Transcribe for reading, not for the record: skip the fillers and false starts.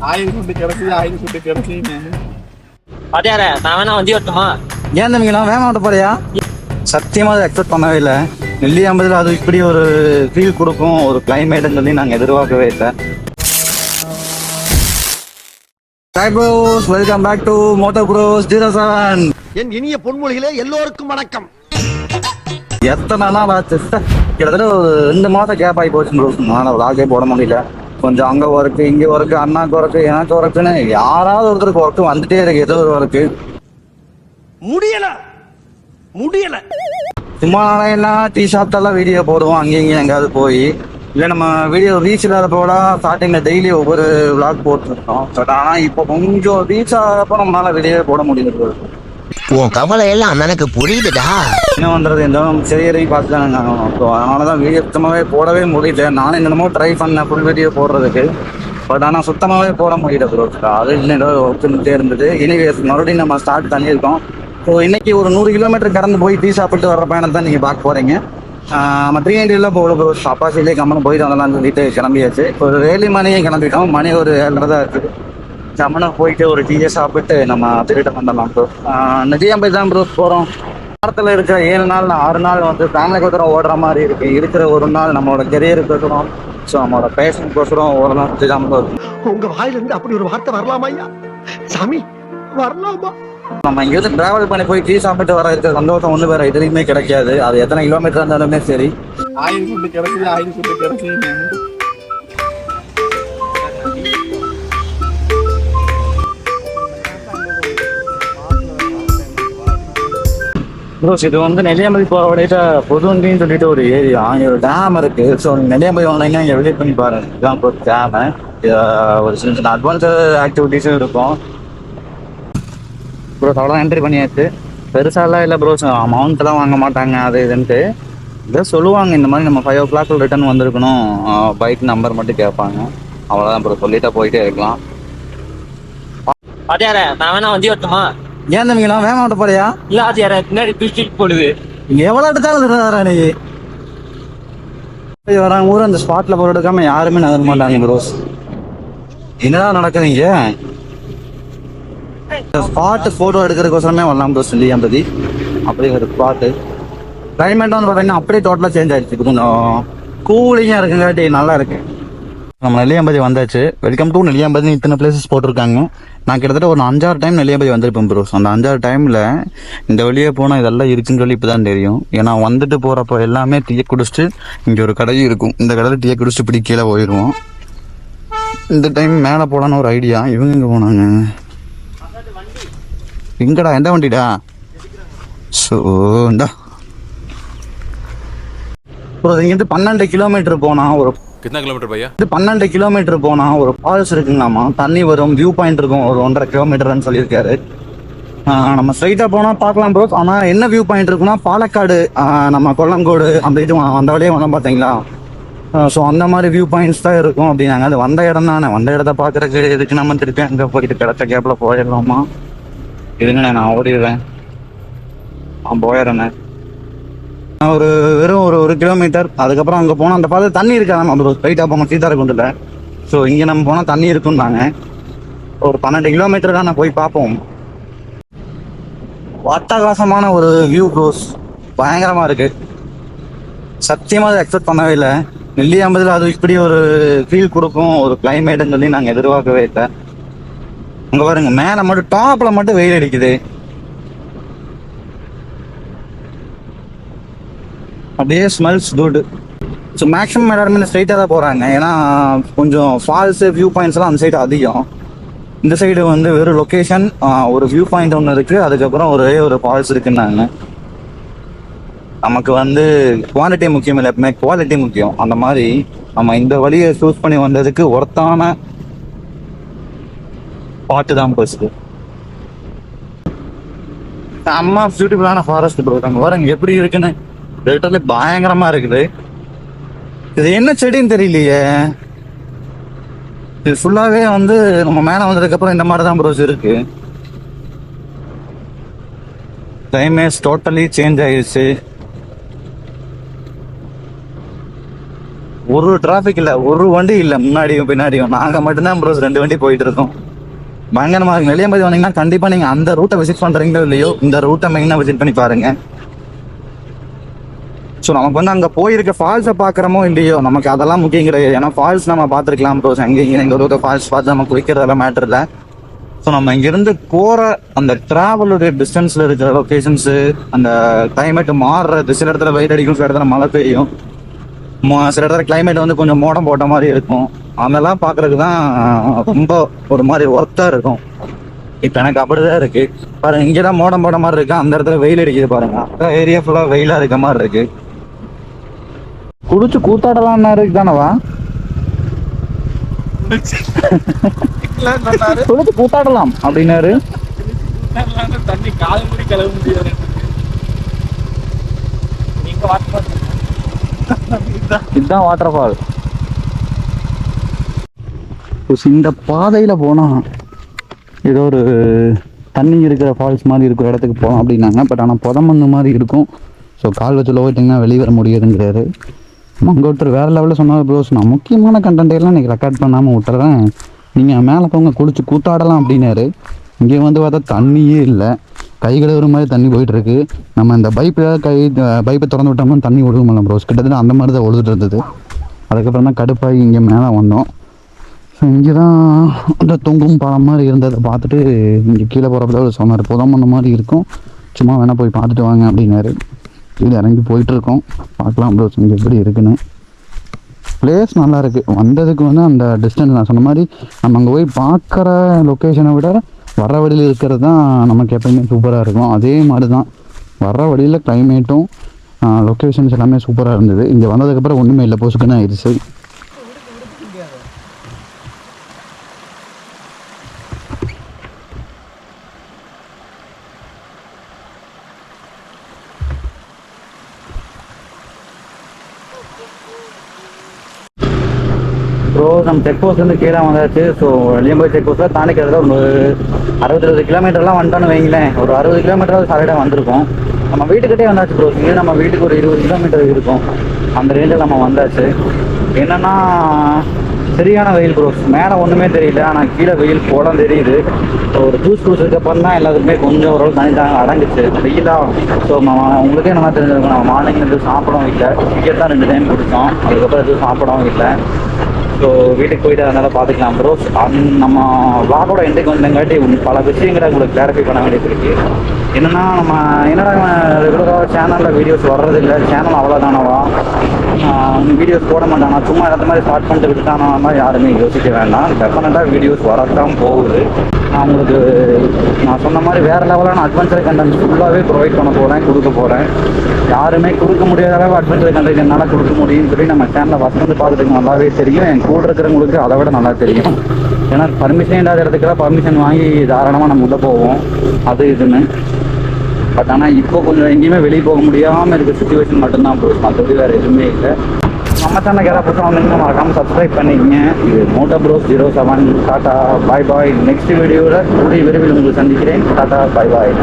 Oil food கிடைச்சி பாத்தியார நான் வேணா வண்டி வரட்டுமா? ஏன் தம்பிங்களா வேக மாட்ட போறியா? சத்தியமா அதை எக்ஸ்பெக்ட் பண்ணவே இல்லை. நெல்லியாம்பதில் அது இப்படி ஒரு ஃபீல் கொடுக்கும் ஒரு கிளைமேட்னு சொல்லி நாங்கள் எதிர்பார்க்கவே இல்லை. Hi bros, welcome back to Moto bros 07. என் இனிய பொன்மொழிகளே எல்லோருக்கும் வணக்கம். எத்தனை நாள் ஆச்சு? கிட்டத்தட்ட ஒரு 2 மாதம் கேப் ஆகி போச்சு ப்ரோஸ். நான் விளாகே போட முடியல. கொஞ்சம் அங்கே ஒர்க்கு, இங்கே ஒர்க்கு, அண்ணாக்கு ஒர்க்கு, எனக்கு ஒர்க்குன்னு யாராவது ஒருத்தருக்கு ஒர்க்கு வந்துட்டே இருக்கு. ஏதோ ஒரு ஒர்க்கு முடியல. சும்மா எல்லாம் டீ ஷாப்டெல்லாம் வீடியோ போடுவோம் அங்கேயும் இங்கேயும் எங்கேயாவது போய். இல்லை நம்ம வீடியோ ரீச் இல்லாத போல ஸ்டார்டிங்கில் டெய்லி ஒவ்வொரு விளாக் போட்டுருக்கோம். பட் ஆனால் இப்போ கொஞ்சம் ரீச் ஆகிறப்போ நம்மளால வீடியோ போட முடியுது. உன் கவலை எல்லாம் எனக்கு புரியுதுடா. என்ன பண்ணுறது, எந்த சரியரையும் பார்த்து தானே. ஸோ அதனால தான் வீடியோ சுத்தமாகவே போடவே முடியல. நானும் என்னமோ ட்ரை பண்ணேன் ஃபுல் வீடியோ போடுறதுக்கு. பட் ஆனால் சுத்தமாகவே போட முடியல ப்ரோ. அது இன்னும் ஒர்க்குன்னுட்டே இருந்தது. இனி மறுபடியும் நம்ம ஸ்டார்ட் பண்ணியிருக்கோம். ஸோ இன்னைக்கு ஒரு 100 கிலோமீட்டர் கடந்து போய் டீ சாப்பிட்டு வர பயணம் தான் நீங்கள் பார்க்க போகிறீங்க. நம்ம 390 போகல ப்ரோ. அப்பாசிலே கம்மனு போயிட்டு வரலாம்னு சொல்லிட்டு கிளம்பியாச்சு. ஒரு 7 மணியே கிளம்பிட்டோம். மணி ஒரு 7:30 தான் இருக்குது. கம்மனை போயிட்டு ஒரு டீயை சாப்பிட்டு நம்ம திருட்ட வந்துடலாம் ப்ரோ. நெல்லியாம்பதி தான் ப்ரோ போகிறோம். வாரத்தில் இருக்கிற 7 நாள் 6 நாள் வந்து ஃபேமிலிக்கு ஒருத்தரம் ஓடுற மாதிரி இருக்குது. இருக்கிற ஒரு நாள் நம்மளோட கெரியருக்கு ஒருத்தரும், ஸோ நம்மளோட பேஷனுக்கோசரம் ஓடலாம். இதுதான் ப்ரோ. உங்க வாயிலிருந்து அப்படி ஒரு வார்த்தை வரலாமா ஐயா? சாமி வரலாமா? நம்ம இங்கேருந்து டிராவல் பண்ணி போய் டீ சாப்பிட்டு வர இருக்கிற சந்தோஷம் ஒன்று வேறு எதுலையுமே கிடைக்காது. அது எத்தனை கிலோமீட்டர் இருந்தாலுமே சரி. ஆயில் ஃபுட்டு கிடைச்சி ப்ரோஸ் இது வந்து நெல்லியாம்பதி போகிற வழியிட்ட பொதுவண்டின்னு சொல்லிட்டு ஒரு ஏரியா, இங்கே ஒரு டேம் இருக்குது. ஸோ நெல்லியாம்பதி வந்தீங்கன்னா இங்கே விசிட் பண்ணி பாருங்க. இதுதான் ப்ரோ டேமு. ஒரு சின்ன சின்ன அட்வான்ஸ் ஆக்டிவிட்டீஸும் இருக்கும் ப்ரோஸ். அவ்வளோதான் என்ட்ரி பண்ணியாச்சு. பெருசாலாம் இல்லை ப்ரோஸ். அமௌண்ட்டெல்லாம் வாங்க மாட்டாங்க அது இதுன்ட்டு. இதை சொல்லுவாங்க இந்த மாதிரி நம்ம 5 o'clock ரிட்டர்ன் வந்திருக்கணும், பைக் நம்பர் மட்டும் கேட்பாங்க. அவ்வளோதான் ப்ரோ, சொல்லிட்டா போயிட்டே இருக்கலாம். பாத்தியார நான் வேணா வண்டி வரட்டுமா? ஏன் தம்பிங்களா வேக மாட்ட போறியா? இல்ல ஆத்தியார பின்னாடி பிஸ்டிக் போடுது. எவ்வளோ எடுத்தாலும் தராரா நீ? வராங்க ஊர் அந்த ஸ்பாட்ல போட்டு எடுக்காம யாருமே நகர மாட்டாங்க ப்ரோஸ். என்னதான் நடக்குதுங்க? ஸ்பாட்டு ஃபோட்டோ எடுக்கிறதுக்கோசரமே வரலாம் ப்ரோஸ். நெல்லியாம்பதி அப்படிங்கிற ஸ்பாட்டு. கிளைமேட் வந்து பார்த்தீங்கன்னா அப்படியே டோட்டலாக சேஞ்ச் ஆகிடுச்சு. கொஞ்சம் கூலிங்காக இருக்குங்காட்டி நல்லா இருக்கு. நம்ம நெல்லியாம்பதி வந்தாச்சு. Welcome to Nelliampathy. இத்தனை பிளேசஸ் போட்டிருக்காங்க. நான் கிட்டத்தட்ட ஒரு 5-6 டைம் நெல்லியாம்பதி வந்திருப்பேன் ப்ரோஸ். அந்த 5-6 டைமில் இந்த வழியே போனால் இதெல்லாம் இருக்குன்னு சொல்லி இப்போ தான் தெரியும். ஏன்னா வந்துட்டு போகிறப்போ எல்லாமே டீயை குடிச்சிட்டு இங்கே ஒரு கடையும் இருக்கும். இந்த கடையில் டீயை குடிச்சிட்டு இப்படி கீழே போயிடுவோம். இந்த டைம் மேலே போகலான்னு ஒரு ஐடியா. இவங்க எங்கே போனாங்க? எங்கடா? எந்த வண்டிடா? ஸோ இந்தா ப்ரோ, இங்கேருந்து 12 கிலோமீட்டர் போனால் ஒரு 12 கிலோமீட்டர் போனால் ஒரு ஃபால்ஸ் இருக்குங்களாமா. தண்ணி வரும், வியூ பாயிண்ட் இருக்கும். ஒரு 1.5 கிலோமீட்டர்னு சொல்லியிருக்காரு. நம்ம ஸ்ட்ரைட்டாக போனால் பார்க்கலாம் ப்ரோ. ஆனால் என்ன வியூ பாயிண்ட் இருக்குன்னா பாலக்காடு, நம்ம கொல்லங்கோடு அப்படின்ட்டு அந்த வழியே வந்தோம் பார்த்தீங்களா. ஸோ அந்த மாதிரி வியூ பாயிண்ட்ஸ் தான் இருக்கும் அப்படின்னாங்க. அது வந்த இடம் தானே. வந்த இடத்த பார்க்குறதுக்கு எதுக்கு நம்ம திருப்பி அங்கே போயிட்டு கிடைச்ச கேப்பில் போயிடலாமா? இதுன்னு நான் ஓடிடுறேன். போயிடுறேண்ணே. ஒரு வெறும் ஒரு 1 கிலோமீட்டர். அதுக்கப்புறம் அங்கே போனால் அந்த பார்த்து தண்ணி இருக்காது. நம்ம ஒரு ஸ்ட்ரைட்டாக போங்க சீதாரகுண்டில். ஸோ இங்கே நம்ம போனால் தண்ணி இருக்குன்னாங்க. ஒரு 12 கிலோமீட்டர் தான் நான் போய் பார்ப்போம். அட்டகாசமான ஒரு வியூ ப்ரோஸ். பயங்கரமாக இருக்குது. சத்தியமாக அதை எக்ஸ்பெக்ட் பண்ணவே இல்லை. நெல்லியாம்பதில் அது இப்படி ஒரு ஃபீல் கொடுக்கும் ஒரு கிளைமேட்னு சொல்லி நாங்கள் எதிர்பார்க்கவே இல்லை. அங்கே பாருங்க, மேலே மட்டும் டாப்பில் மட்டும் வெயில் அடிக்குது. அப்படியே ஸ்மெல்ஸ் குட். ஸோ மேக்ஸிமம் எல்லாருமே ஸ்ட்ரைட்டாக தான் போகிறாங்க. ஏன்னா கொஞ்சம் ஃபால்ஸு வியூ பாயிண்ட்ஸ்லாம் அந்த சைடு அதிகம். இந்த சைடு வந்து வெறும் லொக்கேஷன், ஒரு வியூ பாயிண்ட் ஒன்று இருக்குது. அதுக்கப்புறம் ஒரு ஃபால்ஸ் இருக்குன்னாங்க. நமக்கு வந்து குவாலிட்டி முக்கியம் இல்லை, எப்பவுமே குவாலிட்டி முக்கியம். அந்த மாதிரி நம்ம இந்த வழியை சூஸ் பண்ணி வந்ததுக்கு ஒர்த்தான பாட்டு தான் பஸ்ஸு. செம்ம பியூட்டிஃபுல்லான ஃபாரஸ்ட் ப்ரோ. அங்கே பாருங்க எப்படி இருக்குன்னு. லிட்டரலி பயங்கரமா இருக்குது. இது என்ன செடின்னு தெரியலையே. இது ஃபுல்லாவே வந்து நம்ம மேலே வந்ததுக்கு அப்புறம் இந்த மாதிரி தான் ப்ரோஸ் இருக்கு. கிளைமேட் டோட்டலி சேஞ்ச் ஆயிடுச்சு. ஒரு டிராஃபிக் இல்ல, ஒரு வண்டி இல்ல, முன்னாடியும் பின்னாடியும் நாங்க மட்டும்தான் ப்ரோஸ் 2 வண்டி போயிட்டு இருக்கோம். பயங்கரமா இருக்கு. நெல்லியாம்பதி வந்தீங்கன்னா கண்டிப்பா நீங்க அந்த ரூட்டை விசிட் பண்றீங்களோ இல்லையோ, இந்த ரூட்டை மெயினா விசிட் பண்ணி பாருங்க. ஸோ நமக்கு வந்து அங்கே போயிருக்க ஃபால்ஸை பார்க்குறமோ இல்லையோ, நமக்கு அதெல்லாம் முக்கியம் கிடையாது. ஏன்னா ஃபால்ஸ் நம்ம பார்த்துருக்கலாம் ப்ரோஸ். எங்கள் ஒரு ஃபால்ஸ் பார்த்து நம்ம குளிக்கிறதெல்லாம் மேட்டர் இல்லை. ஸோ நம்ம இங்கேருந்து போகிற அந்த ட்ராவலுடைய டிஸ்டன்ஸில் இருக்கிற லொக்கேஷன்ஸு, அந்த கிளைமேட் மாறுறது, சில இடத்துல வெயில் அடிக்கும், சில இடத்துல மழை பெய்யும், சில இடத்துல கிளைமேட் வந்து கொஞ்சம் மோடம் போட்ட மாதிரி இருக்கும். அதெல்லாம் பார்க்குறதுக்கு தான் ரொம்ப ஒரு மாதிரி ஒர்த்தாக இருக்கும். இப்போ எனக்கு அப்படிதான் இருக்கு பாருங்க. இங்கே தான் மோடம் போட மாதிரி இருக்கு, அந்த இடத்துல வெயில் அடிக்குது பாருங்க. அந்த ஏரியா ஃபுல்லாக வெயிலாக இருக்க மாதிரி இருக்கு. குடிச்சு கூத்தாடலாம்னாரு தானவா? குடிச்சு கூத்தாடலாம் அப்படின்னாரு. தண்ணி கால் முடி கிளம்ப முடியாது. இதுதான் வாட்டர் ஃபால். இந்த பாதையில போனா ஏதோ ஒரு தண்ணி இருக்கிற ஃபால்ஸ் மாதிரி இருக்கிற இடத்துக்கு போகலாம் அப்படின்னாங்க. பட் ஆனால் புதமண்ணு மாதிரி இருக்கும். ஸோ கால் வச்சு போயிட்டிங்கன்னா வெளியே வர முடியாதுங்கிறாரு. அங்கே ஒருத்தர் வேறு லெவலில் சொன்னார் ப்ரோஸ், நான் முக்கியமான கண்டென்ட்லாம் இன்றைக்கி ரெக்கார்ட் பண்ணாமல் விட்டுறேன், நீங்கள் மேலே போங்க குளிச்சு கூத்தாடலாம் அப்படின்னாரு. இங்கே வந்து பார்த்தா தண்ணியே இல்லை, கை கழுவுற மாதிரி தண்ணி போயிட்டுருக்கு. நம்ம இந்த பைப்பை திறந்து விட்டோம்னா தண்ணி ஒழுகுமில்ல ப்ரோஸ், கிட்டத்தட்ட அந்த மாதிரி தான் ஒழுதுட்டு இருந்தது. அதுக்கப்புறம் தான் கடுப்பாகி இங்கே மேலே வந்தோம். ஸோ இங்கே தான் அந்த தொங்கும் பாலம் மாதிரி இருந்ததை பார்த்துட்டு இங்கே கீழே போகிறப்ப ஒரு சொன்னார், புதமண்ண மாதிரி இருக்கும், சும்மா வேணால் போய் பார்த்துட்டு வாங்க அப்படின்னாரு. இது இறங்கி போயிட்டுருக்கோம், பார்க்கலாம் ப்ரோஸ் இங்கே எப்படி இருக்குன்னு. பிளேஸ் நல்லா இருக்குது. வந்ததுக்கு வந்து அந்த டிஸ்டன்ஸ் நான் சொன்ன மாதிரி நம்ம அங்கே போய் பார்க்குற லொக்கேஷனை விட வர வழியில் இருக்கிறது தான் நமக்கு எப்பயுமே சூப்பராக இருக்கும். அதே மாதிரி தான் வர வழியில் கிளைமேட்டும் லொக்கேஷன்ஸ் எல்லாமே சூப்பராக இருந்தது. இங்கே வந்ததுக்கப்புறம் ஒன்றுமே இல்லை, போசுக்குன்னு ஆயிடுச்சு. ஸோ நம்ம செக் போஸ்ட் வந்து கீழே வந்தாச்சு. ஸோ நெல்லியாம்பதி செக் போஸ்ட்டில் தாண்டிக்கிறதுல ஒரு 60-20 கிலோமீட்டர்லாம் வந்துட்டோன்னு வைங்களேன். ஒரு 60 கிலோமீட்டராவது சாலையாக வந்திருக்கும். நம்ம வீட்டுக்கிட்டே வந்தாச்சு ப்ரோ. இங்கே நம்ம வீட்டுக்கு ஒரு 20 கிலோமீட்டர் இருக்கும். அந்த ரேஞ்சில் நம்ம வந்தாச்சு. என்னென்னா சரியான வெயில் ப்ரோ. மேலே ஒன்றுமே தெரியல, ஆனால் கீழே வெயில் போட தெரியுது. ஸோ ஒரு ஜூஸ் குடிச்சதுக்கப்புறம் தான் எல்லாத்துக்குமே கொஞ்சம் ஓரளவு தனித்தாங்க அடங்குச்சு வெயிலாக. ஸோ உங்களுக்கே நல்லா தெரிஞ்சிருக்கும், நம்ம மார்னிங் வந்து சாப்பிடவும் இல்லை, டிக்கெட் தான் 2 டைம் குடித்தோம். அதுக்கப்புறம் எதுவும் சாப்பிடவும் இல்லை. ஸோ வீட்டுக்கு போயிட்டு அதனால் பார்த்துக்கலாம் ப்ரோ. நம்ம விளாகோட எண்டுக்கு வந்தங்காட்டி பல விஷயங்களை உங்களுக்கு கிளாரிஃபை பண்ண வேண்டியது இருக்குது. என்னென்னா நம்ம என்னடா ரெகுலராக சேனலில் வீடியோஸ் வர்றதில்லை, சேனல் அவ்வளோதானவா, வீடியோஸ் போட மாட்டானா, சும்மா இடத்த மாதிரி ஸ்டார்ட் பண்ணிட்டு விட்டுட்டானா, யாருமே யோசிக்க வேண்டாம். டெஃபினட்டாக வீடியோஸ் வரத்தான் போகுது. நான் உங்களுக்கு நான் சொன்ன மாதிரி வேறு லெவலான அட்வென்ச்சர் கண்டென்ட் ஃபுல்லாகவே ப்ரொவைட் பண்ண போகிறேன், கொடுக்க போகிறேன். யாருமே கொடுக்க முடியாத அளவு அட்வென்ச்சர் கண்டென்ட் என்னால் கொடுக்க முடியும்னு சொல்லி நம்ம சேனலில் வசந்து பார்த்துட்டு நல்லாவே தெரியும். என் கூட இருக்கிறவங்களுக்கு அதை விட நல்லா தெரியும். ஏன்னா பர்மிஷன் இல்லாத இடத்துக்குலாம் பர்மிஷன் வாங்கி தாராளமாக நம்ம உள்ளே போவோம், அது இதுன்னு. பட் ஆனால் இப்போ கொஞ்சம் எங்கேயுமே வெளியே போக முடியாமல் இருக்கிற சுச்சுவேஷன் மட்டும்தான் ப்ரோ, மற்றபடி வேறு எதுவுமே இல்லை. நம்ம சேனலுக்கு ஏதாவது புதுசாக வந்தீங்கன்னா மறக்காமல் சப்ஸ்கிரைப் பண்ணிக்கங்க. இது மோட்டோ ப்ரோஸ் 07. டாட்டா பாய் பாய். நெக்ஸ்ட் வீடியோவில் கூடிய விரைவில் உங்களுக்கு சந்திக்கிறேன். டாட்டா பாய் பாய்.